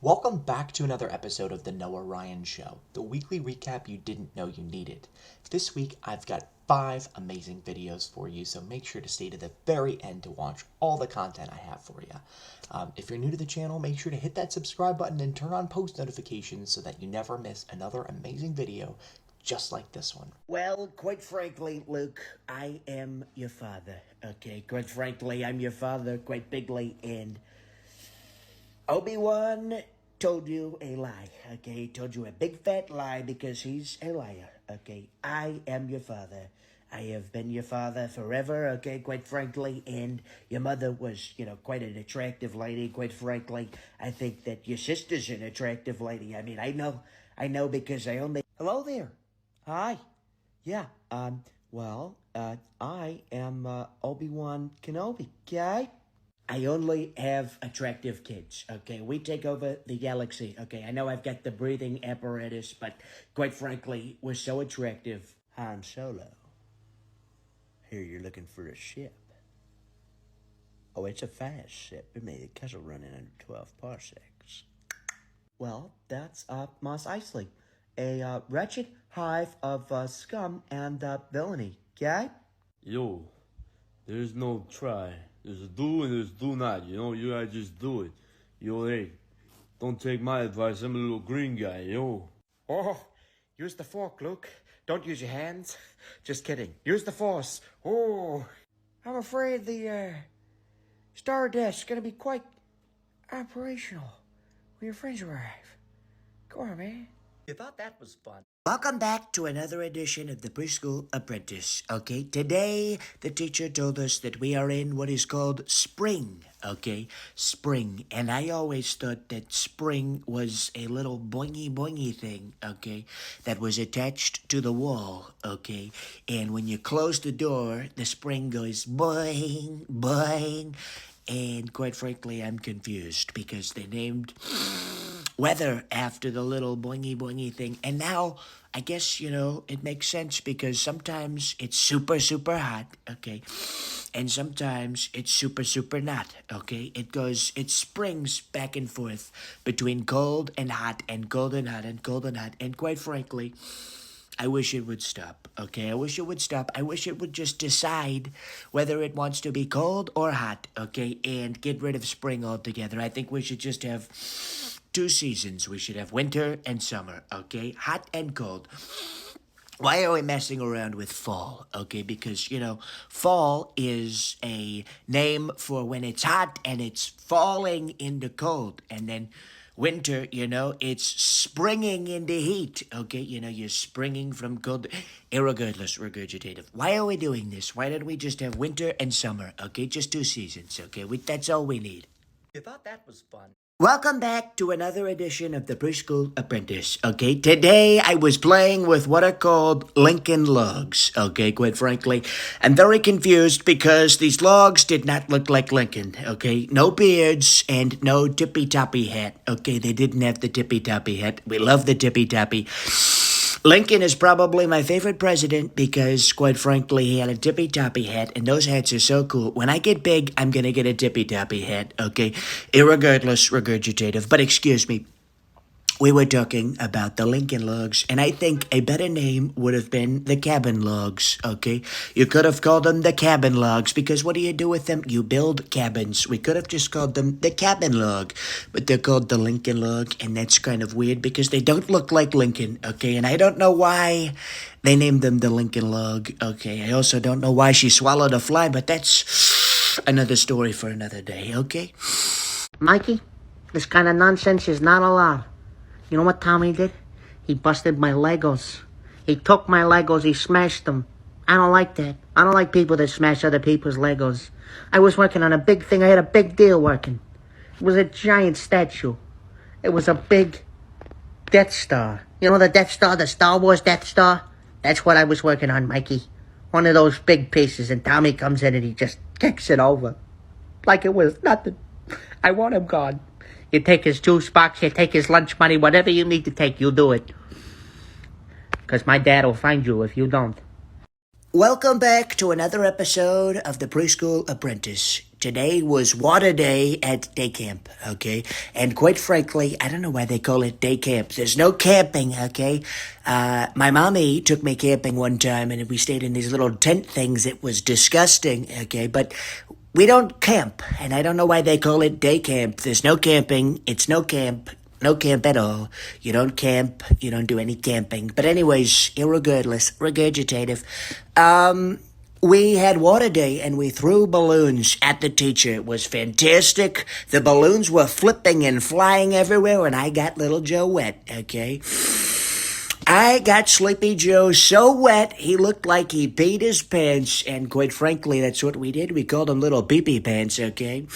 Welcome back to another episode of the Noah Ryan Show, the weekly recap you didn't know you needed. This week, I've got 5 amazing videos for you, so make sure to stay to the very end to watch all the content I have for you. If you're new to the channel, make sure to hit that subscribe button and turn on post notifications so that you never miss another amazing video just like this one. Well, quite frankly, Luke, I am your father, okay? Quite frankly, I'm your father, quite bigly, and Obi-Wan told you a lie, okay? He told you a big fat lie because he's a liar, okay? I am your father. I have been your father forever, okay, quite frankly, and your mother was, quite an attractive lady, quite frankly. I think that your sister's an attractive lady. I mean, I know because I only... Hello there. Hi. Yeah, I am, ObiWan Kenobi, okay? I only have attractive kids, okay? We take over the galaxy, okay? I know I've got the breathing apparatus, but quite frankly, we're so attractive. Han Solo. Here you're looking for a ship. Oh, it's a fast ship. It made a castle running under 12 parsecs. Well, that's, Mos Eisley. A wretched hive of scum and villainy, okay? Yo, there's no try. There's a do and there's do not. You gotta just do it. Yo, hey, don't take my advice. I'm a little green guy, yo. Oh, use the fork, Luke. Don't use your hands. Just kidding. Use the force. Oh, I'm afraid the Stardust's gonna be quite operational when your friends arrive. Go on, man. You thought that was fun. Welcome back to another edition of the Preschool Apprentice, okay? Today, the teacher told us that we are in what is called spring, okay? Spring. And I always thought that spring was a little boingy thing, okay? That was attached to the wall, okay? And when you close the door, the spring goes boing. And quite frankly, I'm confused because they named weather after the little boingy thing. And now, I guess, it makes sense because sometimes it's super hot, okay? And sometimes it's super not, okay? It springs back and forth between cold and hot and cold and hot and cold and hot. And quite frankly, I wish it would stop, okay? I wish it would stop. I wish it would just decide whether it wants to be cold or hot, okay? And get rid of spring altogether. I think we should just have 2 seasons. We should have winter and summer, okay? Hot and cold. Why are we messing around with fall, okay? Because, fall is a name for when it's hot and it's falling into cold. And then winter, it's springing into heat, okay? You're springing from cold. Irregardless, regurgitative. Why are we doing this? Why don't we just have winter and summer, okay? Just 2 seasons, okay? That's all we need. You thought that was fun. Welcome back to another edition of the Preschool Apprentice, okay? Today, I was playing with what are called Lincoln logs, okay? Quite frankly, I'm very confused because these logs did not look like Lincoln, okay? No beards and no tippy-toppy hat, okay? They didn't have the tippy-toppy hat. We love the tippy-toppy. Lincoln is probably my favorite president because, quite frankly, he had a tippy-toppy hat, and those hats are so cool. When I get big, I'm gonna get a tippy-toppy hat, okay? Irregardless, regurgitative. But excuse me, we were talking about the Lincoln logs, and I think a better name would have been the cabin logs, okay? You could have called them the cabin logs, because what do you do with them? You build cabins. We could have just called them the cabin log, but they're called the Lincoln log, and that's kind of weird because they don't look like Lincoln, okay? And I don't know why they named them the Lincoln log, okay? I also don't know why she swallowed a fly, but that's another story for another day, okay? Mikey, this kind of nonsense is not allowed. You know what Tommy did? He busted my Legos. He took my Legos, he smashed them. I don't like that. I don't like people that smash other people's Legos. I was working on a big thing. I had a big deal working. It was a giant statue. It was a big Death Star. You know the Death Star, the Star Wars Death Star? That's what I was working on, Mikey. One of those big pieces, and Tommy comes in and he just kicks it over. Like it was nothing. I want him gone. You take his juice box, you take his lunch money, whatever you need to take, you do it. Because my dad will find you if you don't. Welcome back to another episode of the Preschool Apprentice. Today was water day at day camp, okay? And quite frankly, I don't know why they call it day camp. There's no camping, okay? My mommy took me camping one time and we stayed in these little tent things. It was disgusting, okay? But we don't camp, and I don't know why they call it day camp. There's no camping. It's no camp. No camp at all. You don't camp. You don't do any camping. But anyways, regurgitative. We had water day and we threw balloons at the teacher. It was fantastic. The balloons were flipping and flying everywhere and I got little Joe wet, okay? I got Sleepy Joe so wet he looked like he peed his pants, and quite frankly, that's what we did. We called him Little Pee-Pee Pants, okay?